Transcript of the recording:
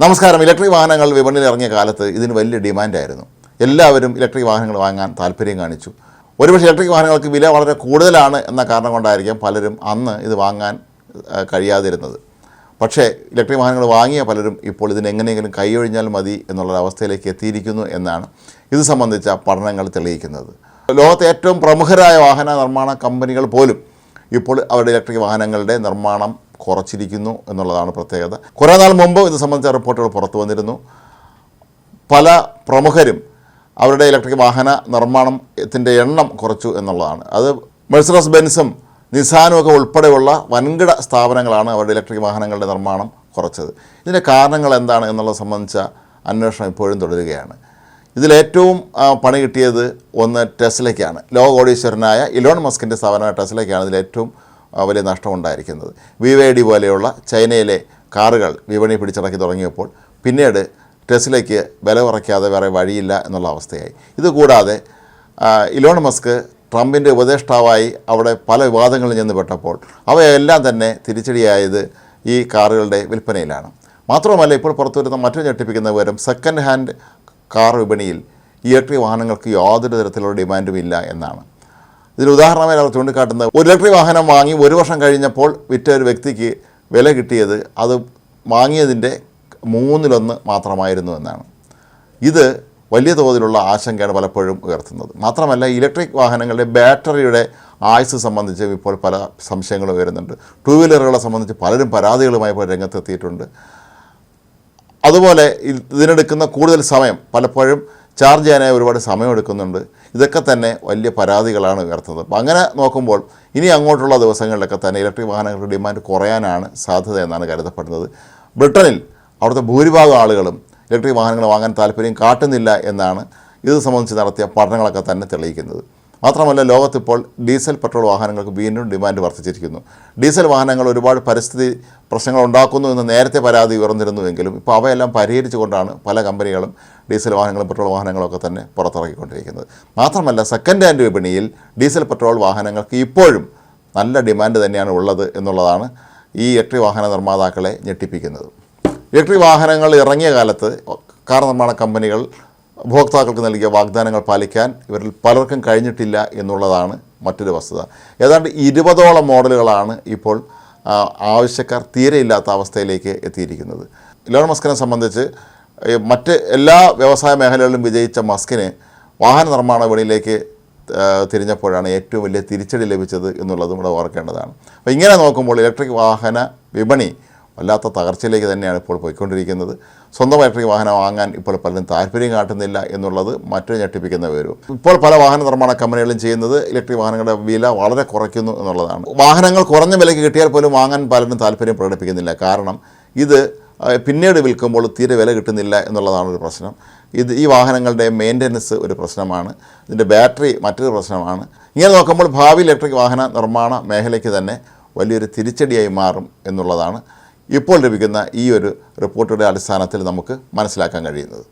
നമസ്കാരം. ഇലക്ട്രിക് വാഹനങ്ങൾ വിപണിയിൽ ഇറങ്ങിയ കാലത്ത് ഇതിന് വലിയ ഡിമാൻഡായിരുന്നു. എല്ലാവരും ഇലക്ട്രിക് വാഹനങ്ങൾ വാങ്ങാൻ താല്പര്യം കാണിച്ചു. ഒരുപക്ഷെ ഇലക്ട്രിക് വാഹനങ്ങൾക്ക് വില വളരെ കൂടുതലാണ് എന്ന കാരണം കൊണ്ടായിരിക്കാം പലരും അന്ന് ഇത് വാങ്ങാൻ കഴിയാതിരുന്നത്. പക്ഷേ ഇലക്ട്രിക് വാഹനങ്ങൾ വാങ്ങിയ പലരും ഇപ്പോൾ ഇതിനെങ്ങനെയെങ്കിലും കൈയൊഴിഞ്ഞാൽ മതി എന്നുള്ളൊരവസ്ഥയിലേക്ക് എത്തിയിരിക്കുന്നു എന്നാണ് ഇത് സംബന്ധിച്ച പഠനങ്ങൾ തെളിയിക്കുന്നത്. ലോകത്തെ ഏറ്റവും പ്രമുഖരായ വാഹന നിർമ്മാണ കമ്പനികൾ പോലും ഇപ്പോൾ അവരുടെ ഇലക്ട്രിക് വാഹനങ്ങളുടെ നിർമ്മാണം കുറച്ചിരിക്കുന്നു എന്നുള്ളതാണ് പ്രത്യേകത. കുറേ നാൾ മുമ്പ് ഇത് സംബന്ധിച്ച റിപ്പോർട്ടുകൾ പുറത്തു വന്നിരുന്നു. പല പ്രമുഖരും അവരുടെ ഇലക്ട്രിക് വാഹന നിർമ്മാണത്തിൻ്റെ എണ്ണം കുറച്ചു എന്നുള്ളതാണ്. അത് മെഴ്സിഡസ് ബെൻസും നിസാനും ഒക്കെ ഉൾപ്പെടെയുള്ള വൻകിട സ്ഥാപനങ്ങളാണ് അവരുടെ ഇലക്ട്രിക് വാഹനങ്ങളുടെ നിർമ്മാണം കുറച്ചത്. ഇതിൻ്റെ കാരണങ്ങൾ എന്താണ് എന്നുള്ളത് സംബന്ധിച്ച അന്വേഷണം ഇപ്പോഴും തുടരുകയാണ്. ഇതിലേറ്റവും പണി കിട്ടിയത് ഒന്ന് ടെസ്ലയ്ക്കാണ്. ലോക കോടീശ്വരനായ ഇലോൺ മസ്കിൻ്റെ സ്ഥാപനമായ ടെസ്ലയ്ക്കാണ് ഇതിലേറ്റവും വലിയ നഷ്ടമുണ്ടായിരിക്കുന്നത്. BYD പോലെയുള്ള ചൈനയിലെ കാറുകൾ വിപണി പിടിച്ചടക്കി തുടങ്ങിയപ്പോൾ പിന്നീട് ടെസ്ലയ്ക്ക് വില കുറയ്ക്കാതെ വേറെ വഴിയില്ല എന്നുള്ള അവസ്ഥയായി. ഇതുകൂടാതെ ഇലോൺ മസ്ക് ട്രംപിൻ്റെ ഉപദേഷ്ടാവായി അവിടെ പല വിവാദങ്ങളിൽ ചെന്ന് പെട്ടപ്പോൾ അവയെല്ലാം തന്നെ തിരിച്ചടിയായത് ഈ കാറുകളുടെ വിൽപ്പനയിലാണ്. മാത്രമല്ല, ഇപ്പോൾ പുറത്തു വരുന്ന മറ്റൊരു ഞെട്ടിപ്പിക്കുന്ന വിവരം സെക്കൻഡ് ഹാൻഡ് കാർ വിപണിയിൽ ഇലക്ട്രിക് വാഹനങ്ങൾക്ക് യാതൊരു തരത്തിലുള്ള ഡിമാൻഡും ഇല്ല എന്നാണ്. ഇതിൽ ഉദാഹരണമായി അവർ ചൂണ്ടിക്കാട്ടുന്നത്, ഒരു ഇലക്ട്രിക് വാഹനം വാങ്ങി 1 വർഷം കഴിഞ്ഞപ്പോൾ വിറ്റ ഒരു വ്യക്തിക്ക് വില കിട്ടിയത് അത് വാങ്ങിയതിൻ്റെ 1/3 മാത്രമായിരുന്നു എന്നാണ്. ഇത് വലിയ തോതിലുള്ള ആശങ്കയാണ് പലപ്പോഴും ഉയർത്തുന്നത്. മാത്രമല്ല, ഇലക്ട്രിക് വാഹനങ്ങളുടെ ബാറ്ററിയുടെ ആയുസ് സംബന്ധിച്ച് ഇപ്പോൾ പല സംശയങ്ങളും വരുന്നുണ്ട്. 2 വീലറുകളെ സംബന്ധിച്ച് പലരും പരാതികളുമായി ഇപ്പോൾ രംഗത്തെത്തിയിട്ടുണ്ട്. അതുപോലെ ഇതിനെടുക്കുന്ന കൂടുതൽ സമയം, പലപ്പോഴും ചാർജ് ചെയ്യാനായി ഒരുപാട് സമയമെടുക്കുന്നുണ്ട്. ഇതൊക്കെ തന്നെ വലിയ പരാതികളാണ് ഉയർത്തുന്നത്. അപ്പോൾ അങ്ങനെ നോക്കുമ്പോൾ ഇനി അങ്ങോട്ടുള്ള ദിവസങ്ങളിലൊക്കെ തന്നെ ഇലക്ട്രിക് വാഹനങ്ങളുടെ ഡിമാൻഡ് കുറയാനാണ് സാധ്യത എന്നാണ് കരുതപ്പെടുന്നത്. ബ്രിട്ടനിൽ അവിടുത്തെ ഭൂരിഭാഗം ആളുകളും ഇലക്ട്രിക് വാഹനങ്ങൾ വാങ്ങാൻ താല്പര്യം കാട്ടുന്നില്ല എന്നാണ് ഇത് സംബന്ധിച്ച് നടത്തിയ പഠനങ്ങളൊക്കെ തന്നെ തെളിയിക്കുന്നത്. മാത്രമല്ല, ലോകത്തിപ്പോൾ ഡീസൽ പെട്രോൾ വാഹനങ്ങൾക്ക് വീണ്ടും ഡിമാൻഡ് വർദ്ധിച്ചിരിക്കുന്നു. ഡീസൽ വാഹനങ്ങൾ ഒരുപാട് പരിസ്ഥിതി പ്രശ്നങ്ങൾ ഉണ്ടാക്കുന്നു എന്ന് നേരത്തെ പരാതി ഉയർന്നിരുന്നുവെങ്കിലും ഇപ്പോൾ അവയെല്ലാം പരിഹരിച്ചുകൊണ്ടാണ് പല കമ്പനികളും ഡീസൽ വാഹനങ്ങളും പെട്രോൾ വാഹനങ്ങളൊക്കെ തന്നെ പുറത്തിറക്കിക്കൊണ്ടിരിക്കുന്നത്. മാത്രമല്ല, സെക്കൻഡ് ഹാൻഡ് വിപണിയിൽ ഡീസൽ പെട്രോൾ വാഹനങ്ങൾക്ക് ഇപ്പോഴും നല്ല ഡിമാൻഡ് തന്നെയാണ് ഉള്ളത് എന്നുള്ളതാണ് ഈ ഇലക്ട്രിക് വാഹന നിർമ്മാതാക്കളെ ഞെട്ടിപ്പിക്കുന്നത്. ഇലക്ട്രിക് വാഹനങ്ങൾ ഇറങ്ങിയ കാലത്ത് കാർ നിർമ്മാണ കമ്പനികൾ ഉപഭോക്താക്കൾക്ക് നൽകിയ വാഗ്ദാനങ്ങൾ പാലിക്കാൻ ഇവരിൽ പലർക്കും കഴിഞ്ഞിട്ടില്ല എന്നുള്ളതാണ് മറ്റൊരു വസ്തുത. ഏതാണ്ട് 20ഓളം മോഡലുകളാണ് ഇപ്പോൾ ആവശ്യക്കാർ തീരെയില്ലാത്ത അവസ്ഥയിലേക്ക് എത്തിയിരിക്കുന്നത്. ഇലോൺ മസ്കിനെ സംബന്ധിച്ച് മറ്റ് എല്ലാ വ്യവസായ മേഖലകളിലും വിജയിച്ച മസ്കിന് വാഹന നിർമ്മാണ വിപണിയിലേക്ക് തിരിഞ്ഞപ്പോഴാണ് ഏറ്റവും വലിയ തിരിച്ചടി ലഭിച്ചത് എന്നുള്ളതും കൂടെ ഓർക്കേണ്ടതാണ്. അപ്പോൾ ഇങ്ങനെ നോക്കുമ്പോൾ ഇലക്ട്രിക് വാഹന വിപണി വല്ലാത്ത തകർച്ചയിലേക്ക് തന്നെയാണ് ഇപ്പോൾ പോയിക്കൊണ്ടിരിക്കുന്നത്. സ്വന്തം ഇലക്ട്രിക് വാഹനം വാങ്ങാൻ ഇപ്പോൾ പലരും താല്പര്യം കാട്ടുന്നില്ല എന്നുള്ളത് മറ്റൊരു ഞെട്ടിപ്പിക്കുന്ന വിവരവും. ഇപ്പോൾ പല വാഹന നിർമ്മാണ കമ്പനികളും ചെയ്യുന്നത് ഇലക്ട്രിക് വാഹനങ്ങളുടെ വില വളരെ കുറയ്ക്കുന്നു എന്നുള്ളതാണ്. വാഹനങ്ങൾ കുറഞ്ഞ വിലയ്ക്ക് കിട്ടിയാൽ പോലും വാങ്ങാൻ പലരും താല്പര്യം പ്രകടിപ്പിക്കുന്നില്ല. കാരണം ഇത് പിന്നീട് വിൽക്കുമ്പോൾ തീരെ വില കിട്ടുന്നില്ല എന്നുള്ളതാണ് ഒരു പ്രശ്നം. ഈ വാഹനങ്ങളുടെ മെയിൻ്റനൻസ് ഒരു പ്രശ്നമാണ്. ഇതിൻ്റെ ബാറ്ററി മറ്റൊരു പ്രശ്നമാണ്. ഇങ്ങനെ നോക്കുമ്പോൾ ഭാവി ഇലക്ട്രിക് വാഹന നിർമ്മാണ മേഖലയ്ക്ക് തന്നെ വലിയൊരു തിരിച്ചടിയായി മാറും എന്നുള്ളതാണ് ഇപ്പോൾ ലഭിക്കുന്ന ഈ ഒരു റിപ്പോർട്ടുകളുടെ അടിസ്ഥാനത്തിൽ നമുക്ക് മനസ്സിലാക്കാൻ കഴിയുന്നത്.